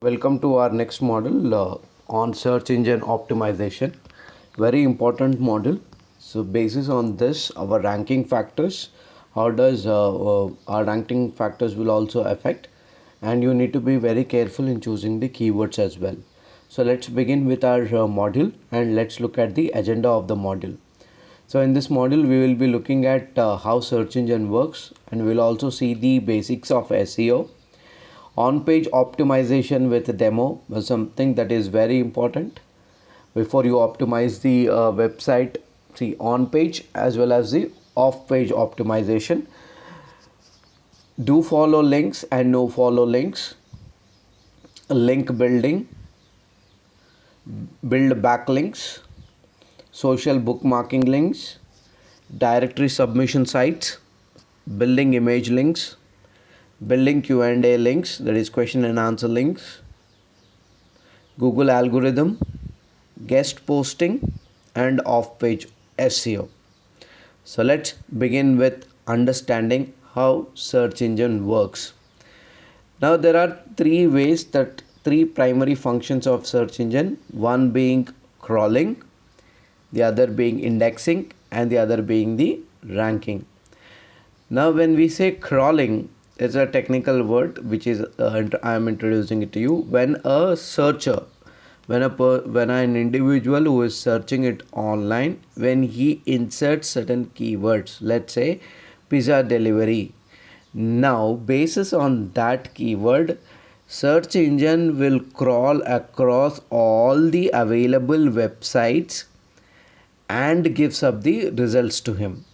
Welcome to our next model on search engine optimization. Very important model. So basis on this, our ranking factors, how does our ranking factors will also affect, and you need to be very careful in choosing the keywords as well. So let's begin with our module and let's look at the agenda of the module. So in this module, we will be looking at how search engine works, and we'll also see the basics of SEO. On-page optimization with demo was something that is very important before you optimize the website. See, on-page as well as the off-page optimization. Do follow links and no follow links. Link building, build backlinks, social bookmarking links, directory submission sites, building image links, building Q&A links, that is question and answer links, Google algorithm, guest posting, and off-page SEO. So let's begin with understanding how search engine works. Now there are three primary functions of search engine, one being crawling, the other being indexing, and the other being the ranking. Now when we say crawling, it's a technical word which is I am introducing it to you. When a searcher, when an individual who is searching it online, when he inserts certain keywords, let's say pizza delivery, now basis on that keyword, search engine will crawl across all the available websites and gives up the results to him.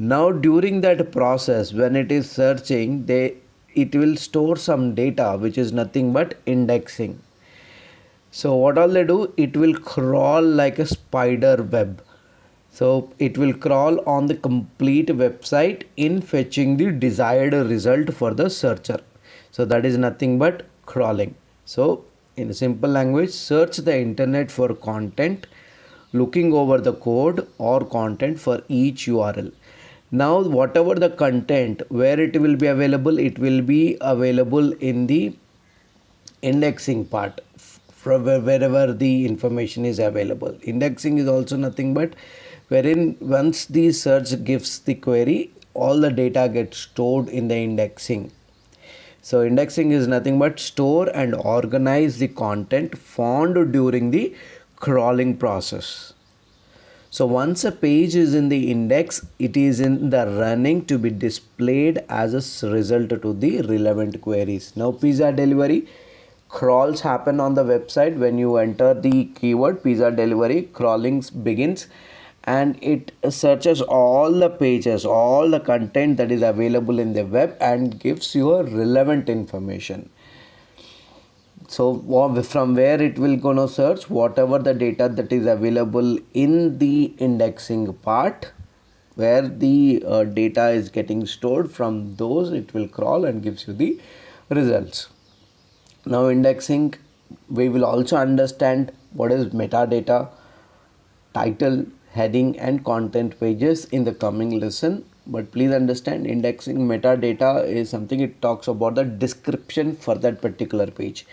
Now during that process, when it is searching, it will store some data which is nothing but indexing. So what all they do, it will crawl like a spider web. So it will crawl on the complete website in fetching the desired result for the searcher. So that is nothing but crawling. So in simple language, search the internet for content, looking over the code or content for each URL. Now whatever the content, where it will be available, it will be available in the indexing part from wherever the information is available. Indexing is also nothing but wherein once the search gives the query, all the data gets stored in the indexing. So indexing is nothing but store and organize the content found during the crawling process. So once a page is in the index, it is in the running to be displayed as a result to the relevant queries. Now pizza delivery, crawls happen on the website when you enter the keyword pizza delivery. Crawling begins and it searches all the pages, all the content that is available in the web and gives you a relevant information. So from where it will gonna search whatever the data that is available in the indexing part, where the data is getting stored, from those it will crawl and gives you the results. Now indexing, we will also understand what is metadata, title, heading and content pages in the coming lesson. But please understand, indexing metadata is something, it talks about the description for that particular page.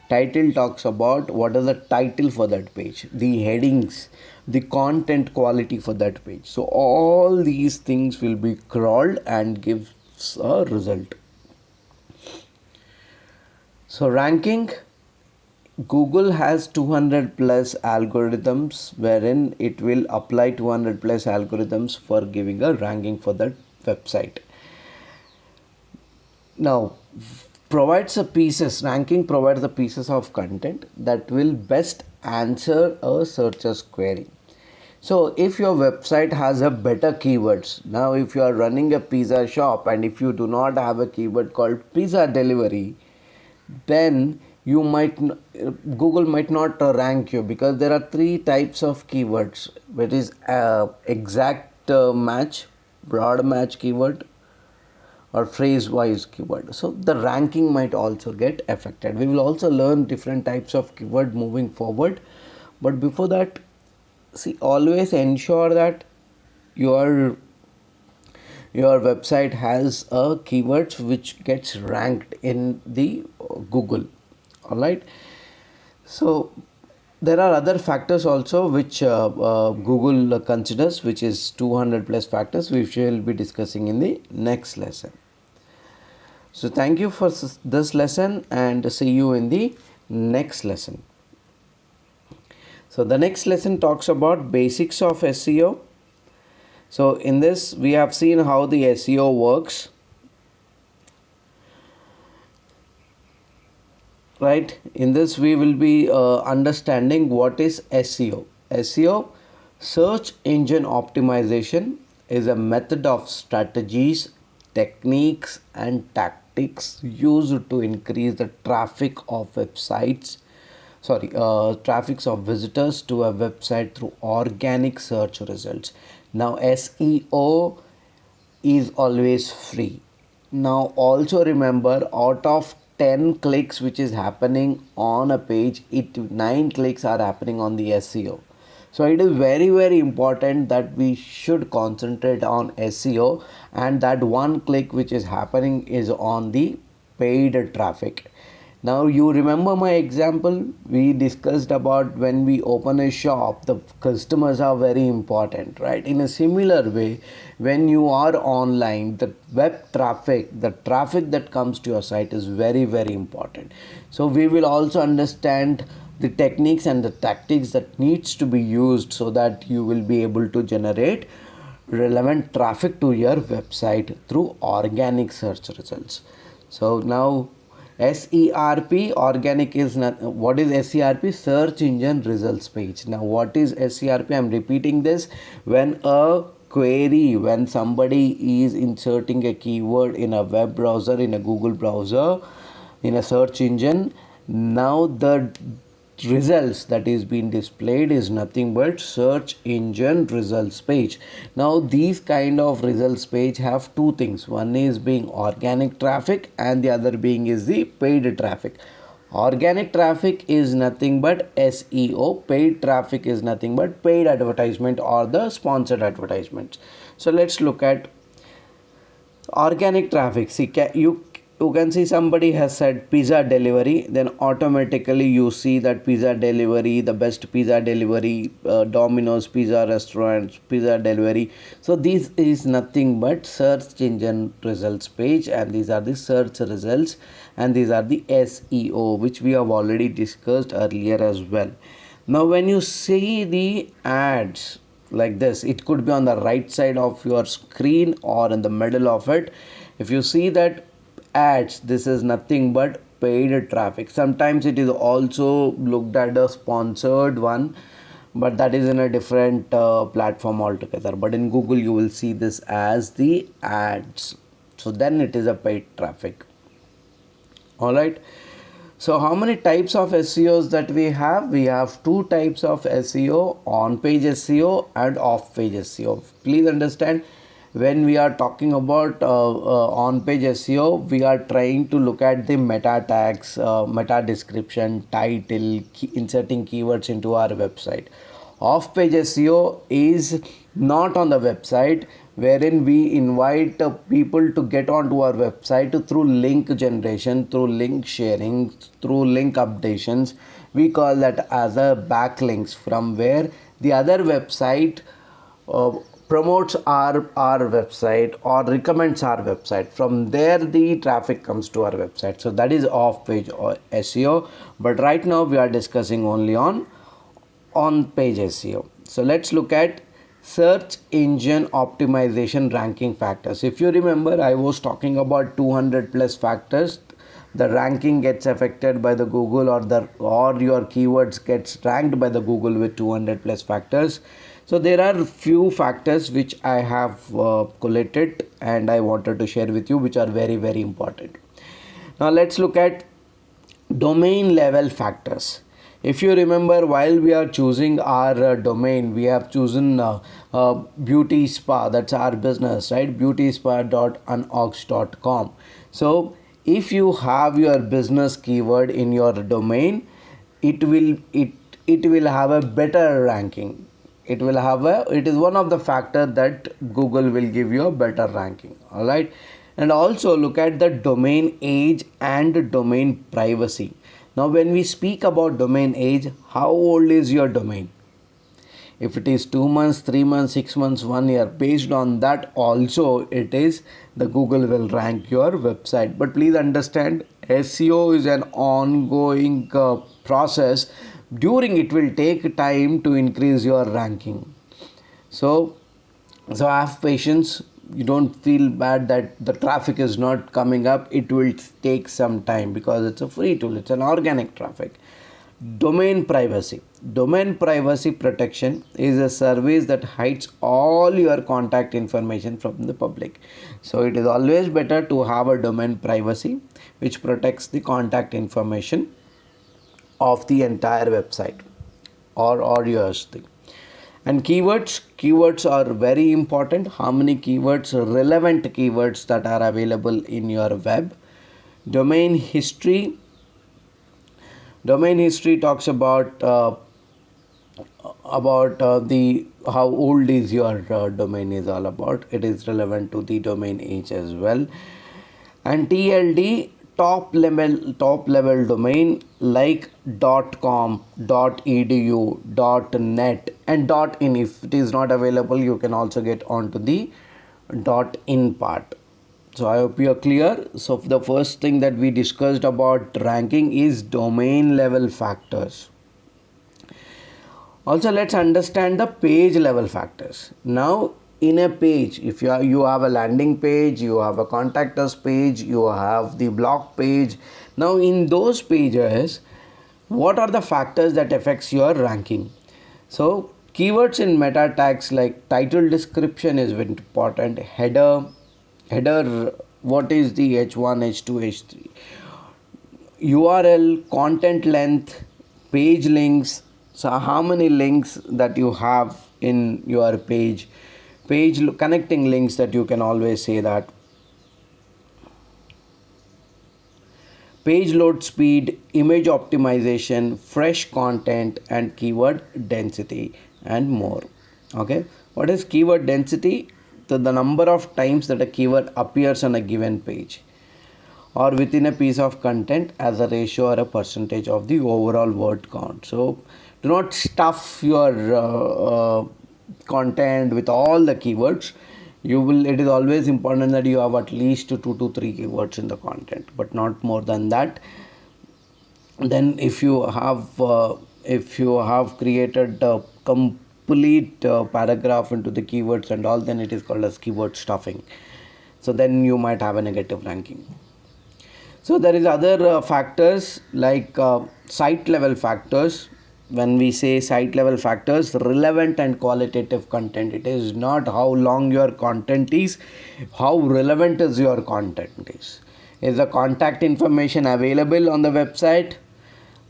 Title talks about what is the title for that page, the headings, the content quality for that page. So all these things will be crawled and gives a result. So ranking, Google has 200 plus algorithms wherein it will apply 200 plus algorithms for giving a ranking for that website. Now ranking provides the pieces of content that will best answer a searcher's query. So if your website has a better keywords, now if you are running a pizza shop and if you do not have a keyword called pizza delivery, then you might Google might not rank you, because there are three types of keywords, which is exact match, broad match keyword, or phrase wise keyword. So the ranking might also get affected. We will also learn different types of keyword moving forward, but before that, see, always ensure that your website has a keywords which gets ranked in the Google, All right. So there are other factors also which Google considers, which is 200 plus factors, which we will be discussing in the next lesson. So thank you for this lesson and see you in the next lesson. So the next lesson talks about basics of SEO. So in this we have seen how the SEO works, right? In this we will be understanding what is SEO. SEO, search engine optimization, is a method of strategies, techniques and tactics used to increase the traffic of websites, traffics of visitors to a website through organic search results. Now SEO is always free. Now also remember, out of 10 clicks which is happening on a page, 9 clicks are happening on the SEO. So it is very important that we should concentrate on SEO, and that one click which is happening is on the paid traffic. Now you remember my example we discussed about when we open a shop, the customers are very important, right? In a similar way, when you are online, the web traffic, the traffic that comes to your site is very important. So we will also understand the techniques and the tactics that needs to be used so that you will be able to generate relevant traffic to your website through organic search results. So now SERP, organic is not, what is SERP? Search engine results page. Now what is SERP? I am repeating this. When a query, when somebody is inserting a keyword in a web browser, in a Google browser, in a search engine, now the results that is being displayed is nothing but search engine results page. Now these kind of results page have two things. One is being organic traffic and the other being is the paid traffic. Organic traffic is nothing but SEO. Paid traffic is nothing but paid advertisement or the sponsored advertisements. So let's look at organic traffic. See, you can see somebody has said pizza delivery, then automatically you see that pizza delivery, the best pizza delivery, Domino's pizza restaurants, pizza delivery. So this is nothing but search engine results page, and these are the search results, and these are the SEO, which we have already discussed earlier as well. Now when you see the ads like this, it could be on the right side of your screen or in the middle of it. If you see that ads, this is nothing but paid traffic. Sometimes it is also looked at a sponsored one, but that is in a different platform altogether. But in Google you will see this as the ads, so then it is a paid traffic. All right. So how many types of SEOs that we have? We have two types of SEO: on page SEO and off page SEO. Please understand, when we are talking about on page SEO, we are trying to look at the meta tags, meta description, title, inserting keywords into our website. Off page SEO is not on the website, wherein we invite people to get onto our website through link generation, through link sharing, through link updations. We call that as a backlinks, from where the other website promotes our website or recommends our website. From there the traffic comes to our website. So that is off page SEO, but right now we are discussing only on page SEO. So let's look at search engine optimization ranking factors. If you remember, I was talking about 200 plus factors. The ranking gets affected by the Google, or your keywords gets ranked by the Google with 200 plus factors. So there are few factors which I have collated and I wanted to share with you, which are very important. Now let's look at domain level factors. If you remember, while we are choosing our domain, we have chosen beauty spa, that's our business, right? beautyspa.unox.com. So if you have your business keyword in your domain, it will have a better ranking. It is one of the factor that Google will give you a better ranking. All right. And also look at the domain age and domain privacy. Now when we speak about domain age, how old is your domain? If it is 2 months, 3 months, 6 months, 1 year, based on that also it is the Google will rank your website. But please understand, SEO is an ongoing process. During it will take time to increase your ranking. So have patience. You don't feel bad that the traffic is not coming up. It will take some time because it's a free tool, it's an organic traffic. Domain privacy protection is a service that hides all your contact information from the public. So it is always better to have a domain privacy which protects the contact information of the entire website or yours thing. And keywords are very important. How many keywords, relevant keywords that are available in your web. Domain history talks about the how old is your domain is all about. It is relevant to the domain age as well. And TLD, top level domain like .com, .edu, .net and .in. If it is not available, you can also get onto the .in part. So I hope you are clear. So the first thing that we discussed about ranking is domain level factors. Also, let's understand the page level factors. Now in a page, if you have a landing page, you have a contact us page, you have the blog page. Now in those pages, what are the factors that affects your ranking? So keywords in meta tags like title description is very important. Header, what is the h1, h2, h3, URL, content length, page links. So how many links that you have in your page connecting links that you can always say that. Page load speed, image optimization, fresh content and keyword density and more. Okay, what is keyword density? The number of times that a keyword appears on a given page or within a piece of content as a ratio or a percentage of the overall word count. So do not stuff your content with all the keywords. It is always important that you have at least 2 to 3 keywords in the content, but not more than that. Then if you have created a complete paragraph into the keywords and all, then it is called as keyword stuffing. So then you might have a negative ranking. So there is other factors like site level factors. When we say site level factors, relevant and qualitative content. It is not how long your content is, how relevant is your content is. Is the contact information available on the website?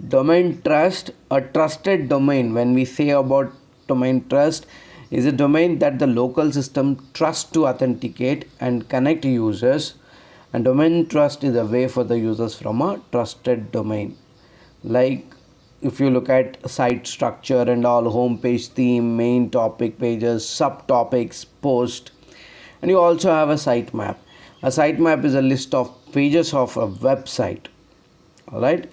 Domain trust, a trusted domain. When we say about domain trust, is a domain that the local system trusts to authenticate and connect users. And domain trust is a way for the users from a trusted domain. Like if you look at site structure and all, home page, theme, main topic pages, subtopics, post, and you also have a sitemap. A sitemap is a list of pages of a website. All right.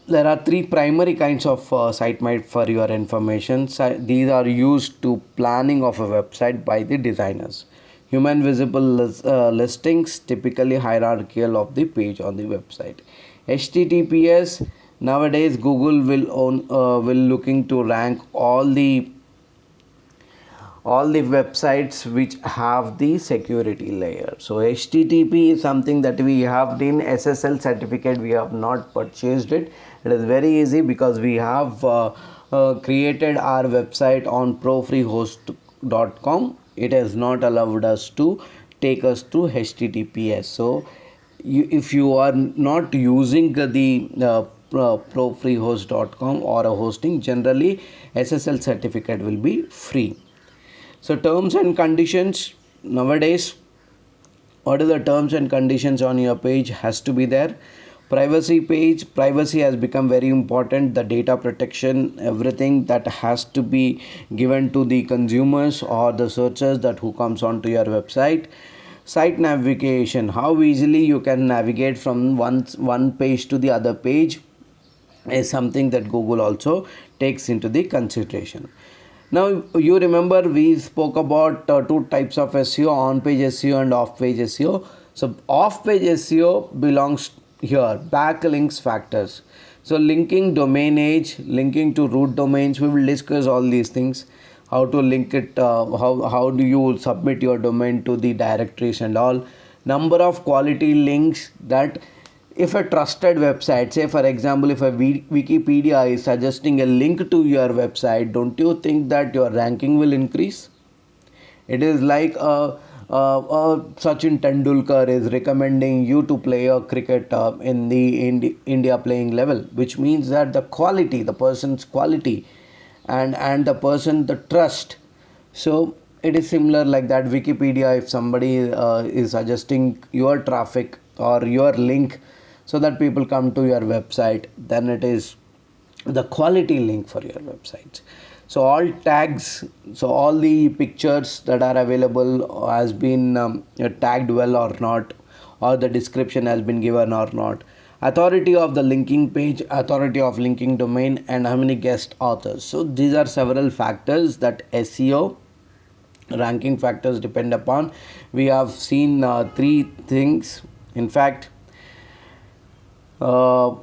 There are 3 primary kinds of sitemap for your information. These are used to planning of a website by the designers. Human visible listings, typically hierarchical of the page on the website. HTTPS, nowadays Google will looking to rank all the websites which have the security layer. So HTTP is something that we have in SSL certificate. We have not purchased it. It is very easy because we have created our website on profreehost.com. It has not allowed us to take us to HTTPS. So if you are not using the profreehost.com or a hosting, generally SSL certificate will be free. So terms and conditions, nowadays what are the terms and conditions on your page has to be there. Privacy page, privacy has become very important. The data protection, everything that has to be given to the consumers or the searchers that who comes onto your website. Site navigation, how easily you can navigate from one page to the other page, is something that Google also takes into the consideration. Now you remember we spoke about two types of SEO, on page SEO and off page SEO. So off page SEO belongs here, backlinks factors. So linking domain age, linking to root domains, we will discuss all these things, how to link it, how do you submit your domain to the directories and all. Number of quality links, that if a trusted website, say for example if a Wikipedia is suggesting a link to your website, don't you think that your ranking will increase? It is like Sachin Tendulkar is recommending you to play a cricket in the India playing level, which means that the quality, the person's quality, and the person, the trust. So it is similar like that. Wikipedia, if somebody is suggesting your traffic or your link so that people come to your website, then it is the quality link for your website. So all tags, so all the pictures that are available has been tagged well or not, or the description has been given or not, authority of the linking page, authority of linking domain, and how many guest authors. So these are several factors that SEO ranking factors depend upon. We have seen three things. In fact, uh,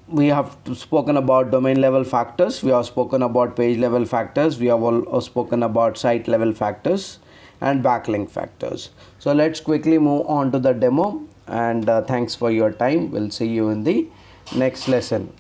we have spoken about domain level factors, we have spoken about page level factors, we have all spoken about site level factors and backlink factors. So let's quickly move on to the demo, and thanks for your time. We'll see you in the next lesson.